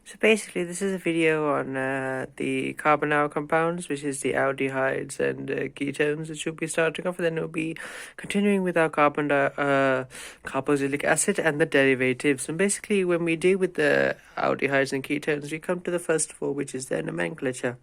So basically, this is a video on the carbonyl compounds, which is the aldehydes and ketones, which we'll be starting off, and then we'll be continuing with our carboxylic acid and the derivatives. And basically, when we deal with the aldehydes and ketones, we come to the first of all, which is their nomenclature.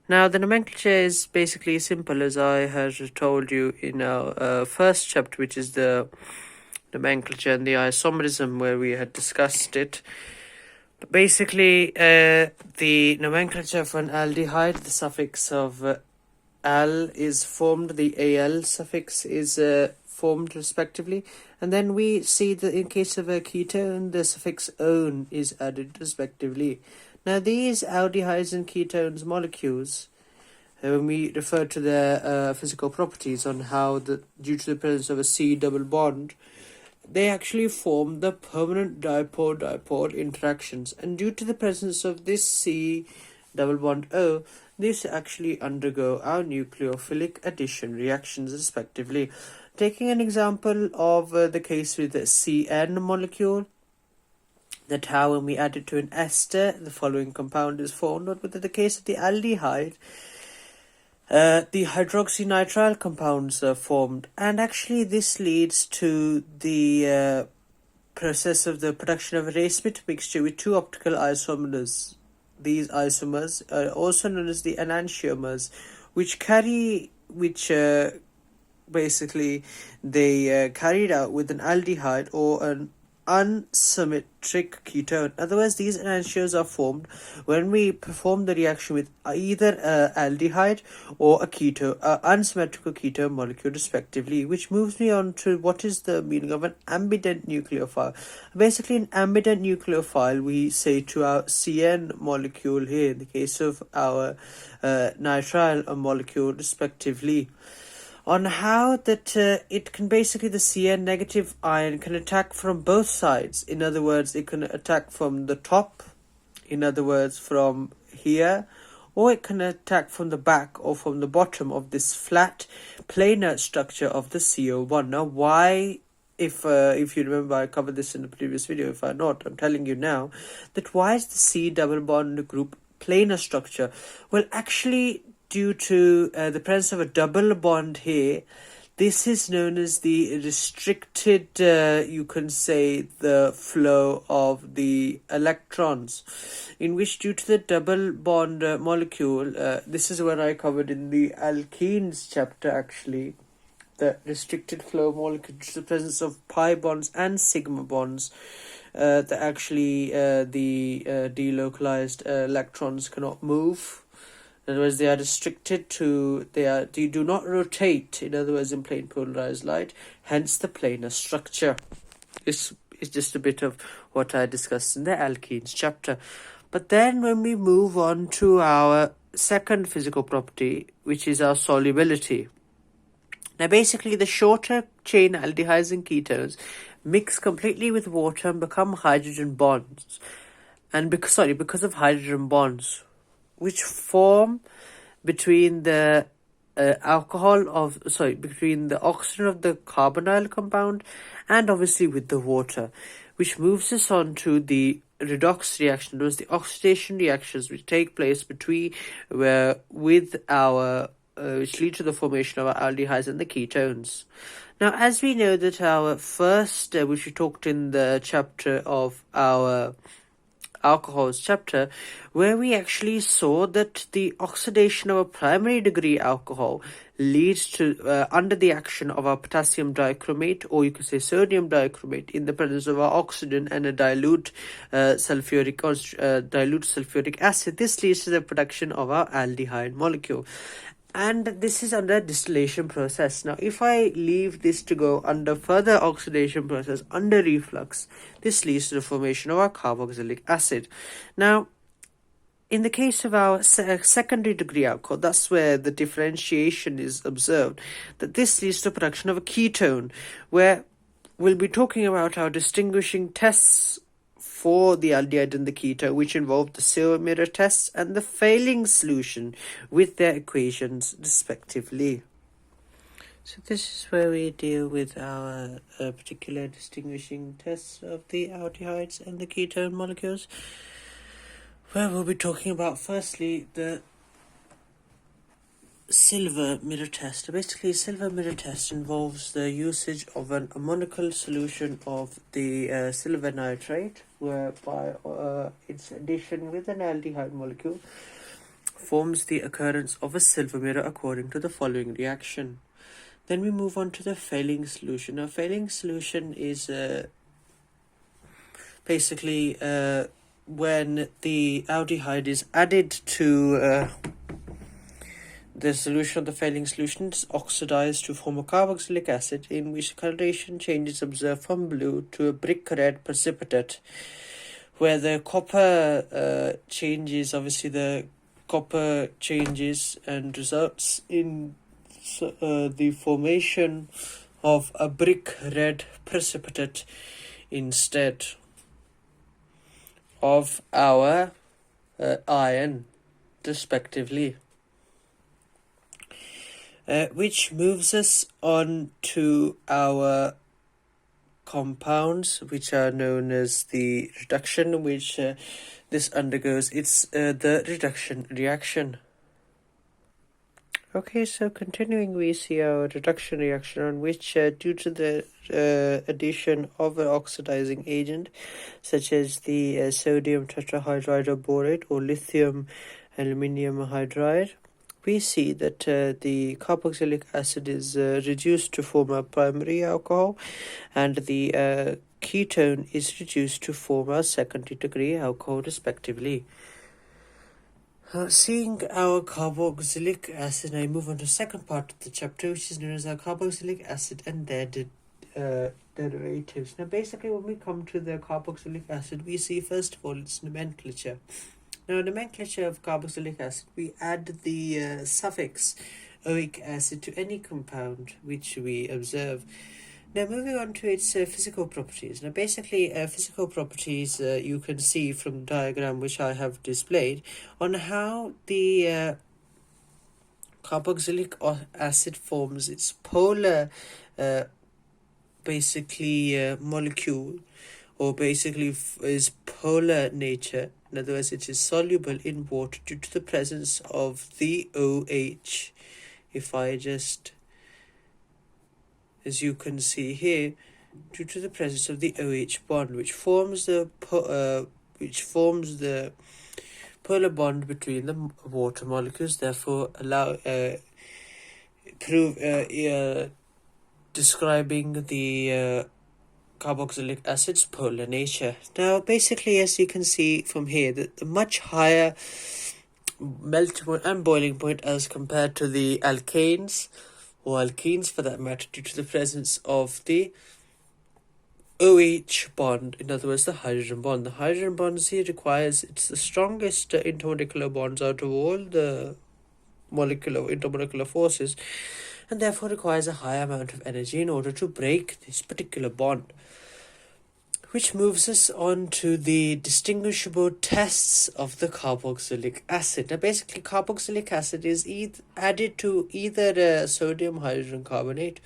Now, the nomenclature is basically simple, as I had told you in our first chapter, which is the nomenclature and the isomerism, where we had discussed it. Basically, the nomenclature for an aldehyde, the suffix of al is formed, the al suffix is formed respectively, and then we see that in case of a ketone, the suffix -one is added respectively. Now, these aldehydes and ketones molecules, when we refer to their physical properties on how, due to the presence of a C double bond, they actually form the permanent dipole-dipole interactions, and due to the presence of this C double bond O, this actually undergo our nucleophilic addition reactions respectively. Taking an example of the case with the CN molecule, that how when we add it to an ester, the following compound is formed, but with the case of the aldehyde, the hydroxynitrile compounds are formed, and actually this leads to the process of the production of a racemate mixture with two optical isomers. These isomers are also known as the enantiomers, which basically they carried out with an aldehyde or an unsymmetric ketone. In other words, these enantiomers are formed when we perform the reaction with either aldehyde or a unsymmetrical ketone molecule respectively, which moves me on to what is the meaning of an ambident nucleophile. Basically, an ambident nucleophile, we say to our CN molecule here, in the case of our nitrile molecule respectively, on how that it can basically, the CN negative ion can attack from both sides. In other words, it can attack from the top, in other words from here, or it can attack from the back or from the bottom of this flat planar structure of the CO1. Now, why, if you remember, I covered this in the previous video. If I'm not, I'm telling you now that why is the C double bond group planar structure? Well, actually, due to the presence of a double bond here, this is known as the restricted, you can say, the flow of the electrons, in which due to the double bond molecule, this is what I covered in the alkenes chapter actually, the restricted flow molecule, due to the presence of pi bonds and sigma bonds, that actually the delocalized electrons cannot move. In other words, they are restricted to, they do not rotate, in other words, in plane polarized light, hence the planar structure. This is just a bit of what I discussed in the alkenes chapter. But then when we move on to our second physical property, which is our solubility. Now, basically, the shorter chain aldehydes and ketones mix completely with water and become hydrogen bonds. And because of hydrogen bonds, which form between the between the oxygen of the carbonyl compound and obviously with the water, which moves us on to the redox reaction. Those the oxidation reactions which take place with our which lead to the formation of our aldehydes and the ketones. Now, as we know that our first, which we talked in the chapter of our alcohols chapter, where we actually saw that the oxidation of a primary degree alcohol leads to, under the action of our potassium dichromate, or you could say sodium dichromate, in the presence of our oxygen and a dilute sulfuric acid, this leads to the production of our aldehyde molecule. And this is under distillation process. Now, if I leave this to go under further oxidation process, under reflux, this leads to the formation of our carboxylic acid. Now, in the case of our secondary degree alcohol, that's where the differentiation is observed, that this leads to the production of a ketone, where we'll be talking about our distinguishing tests for the aldehyde and the ketone, which involve the Searle mirror tests and the failing solution with their equations respectively. So this is where we deal with our particular distinguishing tests of the aldehydes and the ketone molecules. Well, we'll be talking about firstly the silver mirror test. Basically, silver mirror test involves the usage of an ammoniacal solution of the silver nitrate, whereby its addition with an aldehyde molecule forms the occurrence of a silver mirror according to the following reaction. Then we move on to the failing solution. A failing solution is basically when the aldehyde is added to the solution of the failing solution is oxidized to form a carboxylic acid, in which coloration change is observed from blue to a brick red precipitate, where the copper changes, obviously the copper changes and results in the formation of a brick red precipitate instead of our iron, respectively. Which moves us on to our compounds, which are known as the reduction, which this undergoes. It's the reduction reaction. Okay, so continuing, we see our reduction reaction, on which due to the addition of an oxidizing agent such as the sodium tetrahydride or borate or lithium aluminium hydride, we see that the carboxylic acid is reduced to form a primary alcohol, and the ketone is reduced to form a secondary degree alcohol, respectively. Seeing our carboxylic acid, I move on to the second part of the chapter, which is known as our carboxylic acid and their derivatives. Now, basically, when we come to the carboxylic acid, we see first of all its nomenclature. Now, nomenclature of carboxylic acid, we add the suffix oic acid to any compound which we observe. Now, moving on to its physical properties. Now, basically, physical properties you can see from the diagram which I have displayed on how the carboxylic acid forms its polar molecule, or basically is polar nature. In other words, it is soluble in water due to the presence of the OH. If I just, as you can see here, due to the presence of the OH bond, which forms the polar bond between the water molecules, therefore describing the carboxylic acid's polar nature. Now, basically, as you can see from here, that the much higher melting point and boiling point as compared to the alkanes, or alkenes for that matter, due to the presence of the OH bond, in other words, the hydrogen bond. The hydrogen bonds here it's the strongest intermolecular bonds out of all the intermolecular forces, and therefore requires a high amount of energy in order to break this particular bond. Which moves us on to the distinguishable tests of the carboxylic acid. Now, basically, carboxylic acid is added to either sodium hydrogen carbonate,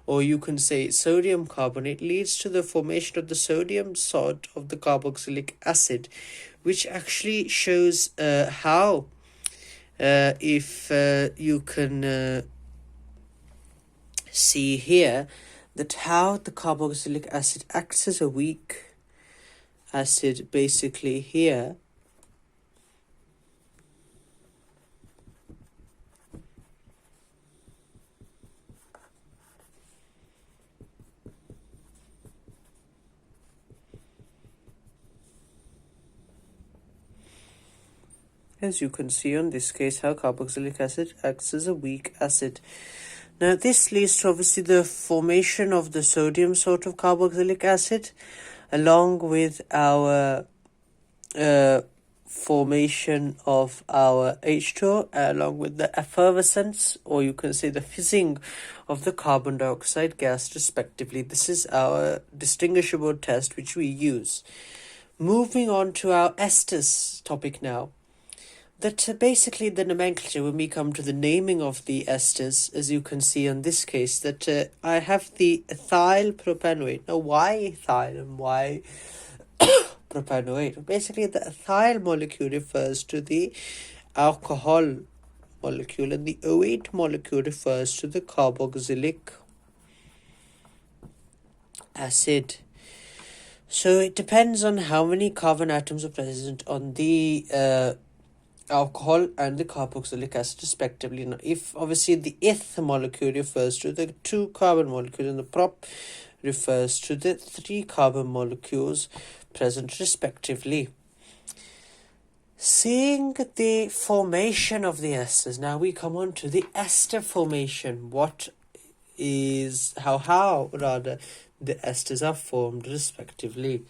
or you can say sodium carbonate, leads to the formation of the sodium salt of the carboxylic acid, which actually shows how, if you can see here, that how the carboxylic acid acts as a weak acid, basically here. As you can see on this case, how carboxylic acid acts as a weak acid. Now, this leads to obviously the formation of the sodium salt of carboxylic acid, along with our formation of our H2O, along with the effervescence, or you can say the fizzing of the carbon dioxide gas, respectively. This is our distinguishable test which we use. Moving on to our esters topic now. That basically the nomenclature, when we come to the naming of the esters, as you can see on this case, that I have the ethyl propanoate. Now, why ethyl and why propanoate. Basically, the ethyl molecule refers to the alcohol molecule, and the O8 molecule refers to the carboxylic acid. So it depends on how many carbon atoms are present on the alcohol and the carboxylic acid respectively. Now, if obviously the eth molecule refers to the 2 carbon molecules and the prop refers to the 3 carbon molecules present respectively. Seeing the formation of the esters, now we come on to the ester formation. How the esters are formed respectively.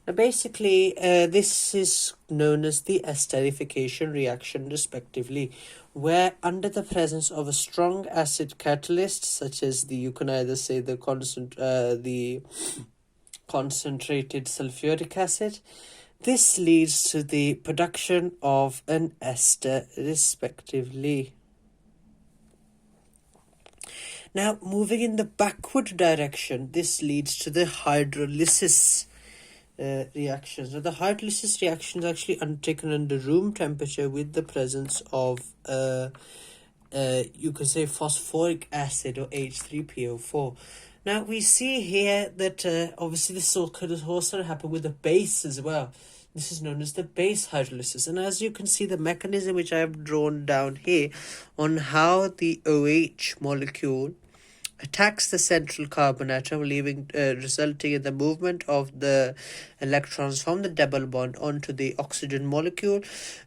Now basically, this is known as the esterification reaction respectively, where under the presence of a strong acid catalyst, such as you can either say the concentrated sulfuric acid, this leads to the production of an ester respectively. Now, moving in the backward direction, this leads to the hydrolysis reactions. Now, the hydrolysis reaction is actually undertaken under room temperature with the presence of, you could say, phosphoric acid or H3PO4. Now, we see here that obviously this could also happen with the base as well. This is known as the base hydrolysis. And as you can see, the mechanism which I have drawn down here on how the OH molecule attacks the central carbon atom, resulting in the movement of the electrons from the double bond onto the oxygen molecule,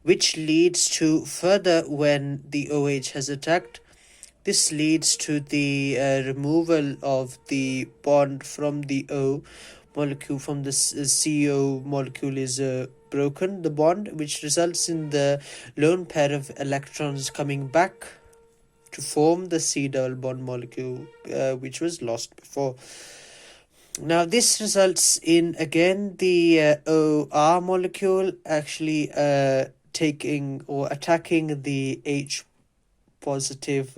which leads to further, when the OH has attacked, this leads to the removal of the bond from the O molecule. From the CO molecule is broken, the bond, which results in the lone pair of electrons coming back to form the C double bond molecule, which was lost before. Now this results in, again, the OR molecule actually taking or attacking the H positive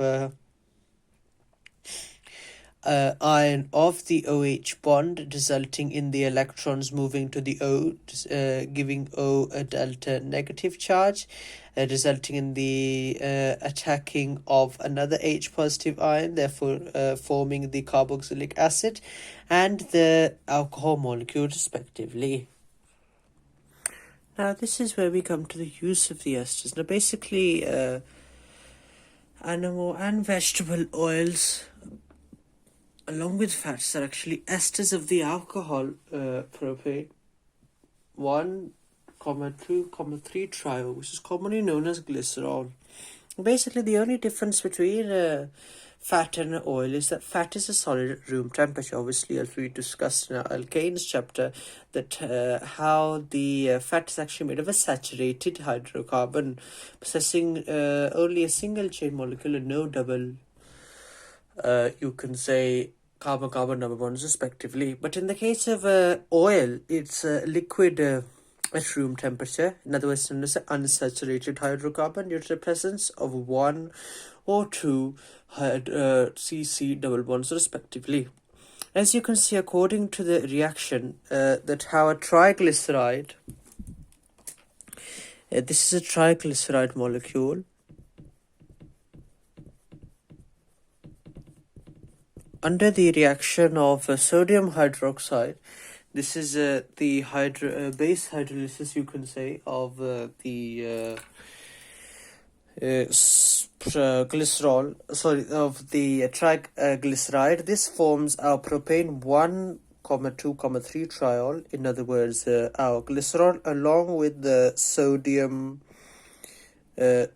ion of the OH bond, resulting in the electrons moving to the O, giving O a delta negative charge, resulting in the attacking of another H positive ion, therefore forming the carboxylic acid and the alcohol molecule respectively. Now this is where we come to the use of the esters. Now basically, animal and vegetable oils along with fats are actually esters of the alcohol propane 1, 2, 3 triol, which is commonly known as glycerol. Basically, the only difference between fat and oil is that fat is a solid at room temperature. Obviously, as we discussed in our alkanes chapter, that how the fat is actually made of a saturated hydrocarbon, possessing only a single chain molecule and no double, you can say, carbon-carbon double bonds respectively. But in the case of oil, it's a liquid at room temperature, in other words known as an unsaturated hydrocarbon, due to the presence of 1 or 2 CC double bonds respectively. As you can see, according to the reaction, that how a triglyceride, this is a triglyceride molecule, under the reaction of sodium hydroxide. This is the base hydrolysis, you can say, of the glycerol. Of the triglyceride. This forms our propane 1, 2, 3 triol. In other words, our glycerol, along with the sodium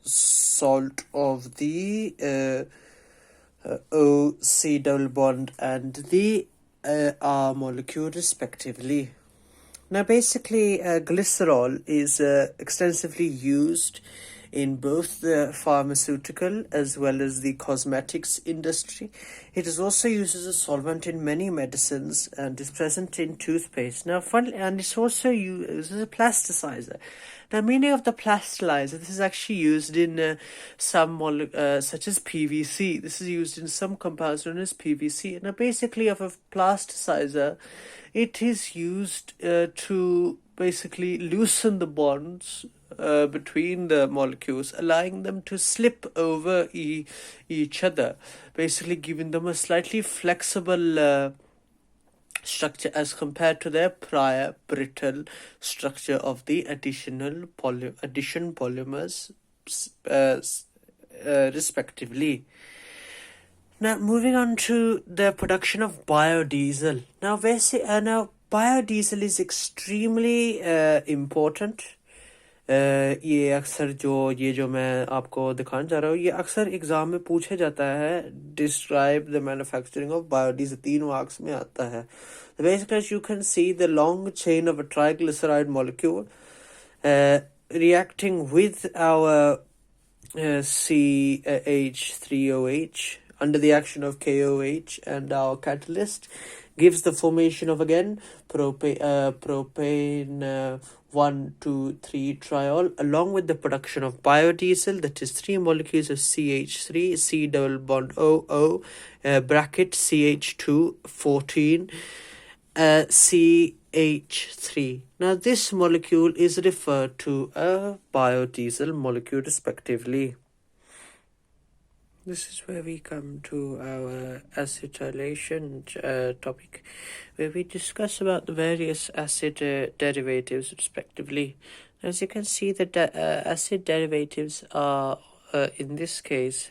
salt of the OC double bond and the R molecule respectively. Now basically, glycerol is extensively used in both the pharmaceutical as well as the cosmetics industry. It is also used as a solvent in many medicines and is present in toothpaste. Now, and it's also used as a plasticizer. Now, meaning of the plasticizer, this is actually used in some such as PVC. This is used in some compounds known as PVC. Now, basically, of a plasticizer, it is used to basically loosen the bonds between the molecules, allowing them to slip over each other, basically giving them a slightly flexible structure as compared to their prior brittle structure of the addition polymers respectively. Now, moving on to the production of biodiesel. Now, biodiesel is extremely important. ये अक्सर ये जो मैं आपको दिखाने जा रहा हूँ, ये अक्सर एग्जाम में पूछे जाता है. Describe the manufacturing of biodiesel, 3 marks में आता है. Basically, as you can see, the long chain of a triglyceride molecule reacting with our CH3OH under the action of KOH and our catalyst gives the formation of, again, propane 1,2,3 triol, along with the production of biodiesel, that is 3 molecules of CH3, C double bond OO, bracket CH2, 14, CH3. Now, this molecule is referred to a biodiesel molecule respectively. This is where we come to our acetylation topic, where we discuss about the various acid derivatives respectively. As you can see, the acid derivatives are, in this case,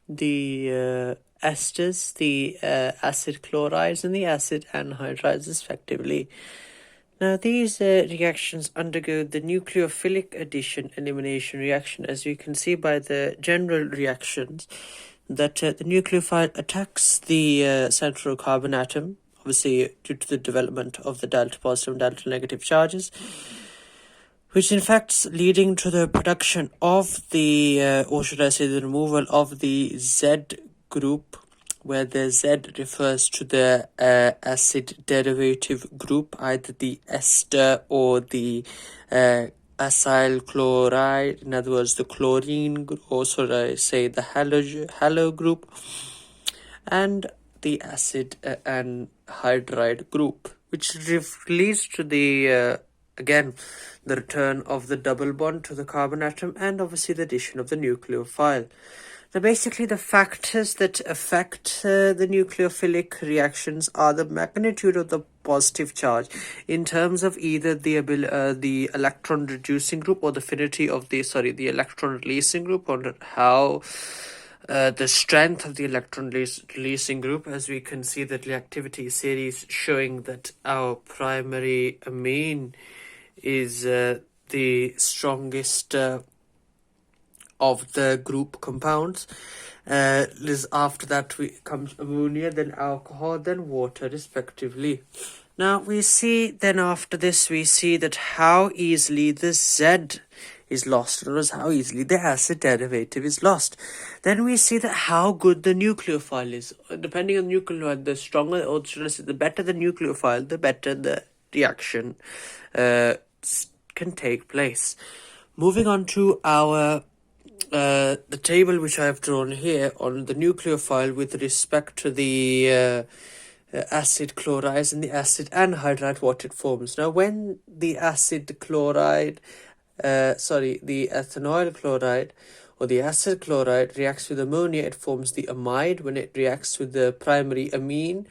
the esters, the acid chlorides, and the acid anhydrides respectively. Now, these reactions undergo the nucleophilic addition elimination reaction, as you can see by the general reactions, that the nucleophile attacks the central carbon atom, obviously due to the development of the delta positive and delta negative charges, which in fact leading to the production of the, or should I say the removal of the Z group, where the Z refers to the acid derivative group, either the ester or the acyl chloride, in other words the chlorine group, or should I say the halo group, and the acid anhydride group, which leads to the again the return of the double bond to the carbon atom, and obviously the addition of the nucleophile. Now, basically, the factors that affect the nucleophilic reactions are the magnitude of the positive charge in terms of either the electron reducing group or the affinity of the electron releasing group, or how the strength of the electron releasing group. As we can see that the activity series showing that our primary amine is the strongest of the group compounds. After that comes ammonia, then alcohol, then water respectively. Now we see then after this we see that how easily the Z is lost, or how easily the acid derivative is lost. Then we see that how good the nucleophile is. Depending on the nucleophile, the stronger, or should I say the better the nucleophile, the better the reaction can take place. Moving on to our the table which I have drawn here on the nucleophile with respect to the acid chlorides and the acid anhydride, what it forms. Now, when the acid chloride, the ethanoyl chloride or the acid chloride reacts with ammonia, it forms the amide. When it reacts with the primary amine,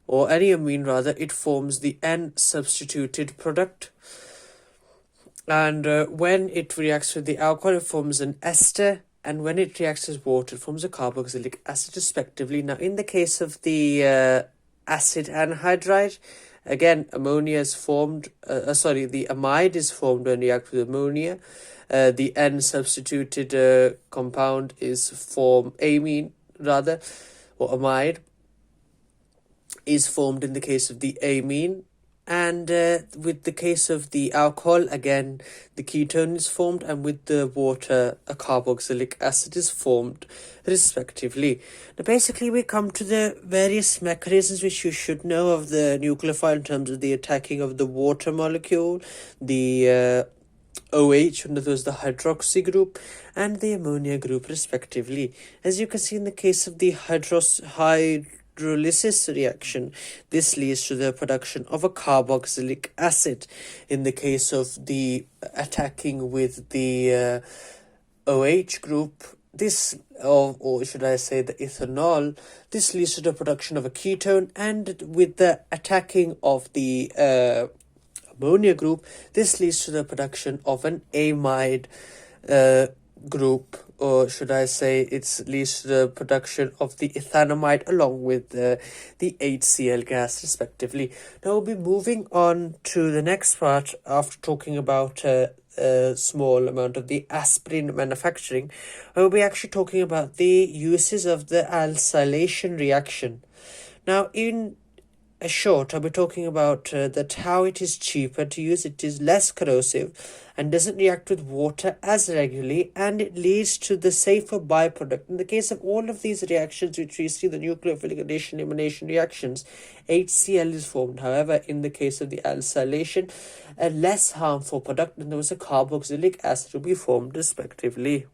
or any amine rather, it forms the N-substituted product. And when it reacts with the alcohol, it forms an ester, and when it reacts with water, it forms a carboxylic acid respectively. Now, in the case of the acid anhydride, again, ammonia is formed, the amide is formed when it reacts with ammonia. The N-substituted compound is amine, or amide, is formed in the case of the amine. And with the case of the alcohol, again, the ketone is formed, and with the water, a carboxylic acid is formed, respectively. Now, basically, we come to the various mechanisms which you should know of the nucleophile in terms of the attacking of the water molecule, the OH, and that was the hydroxy group, and the ammonia group, respectively. As you can see in the case of the hydrolysis reaction. This leads to the production of a carboxylic acid. In the case of the attacking with the OH group, this, or should I say the ethanol, this leads to the production of a ketone, and with the attacking of the ammonia group, this leads to the production of an amide group, or should I say it leads to the production of the ethanamide along with the HCl gas respectively. Now we'll be moving on to the next part after talking about a small amount of the aspirin manufacturing. We'll be actually talking about the uses of the alkylation reaction. Now in a short, I'll be talking about that how it is cheaper to use, it is less corrosive and doesn't react with water as regularly, and it leads to the safer byproduct. In the case of all of these reactions which we see, the nucleophilic addition elimination reactions, HCl is formed. However, in the case of the alkylation, a less harmful product, and there was a carboxylic acid to be formed respectively.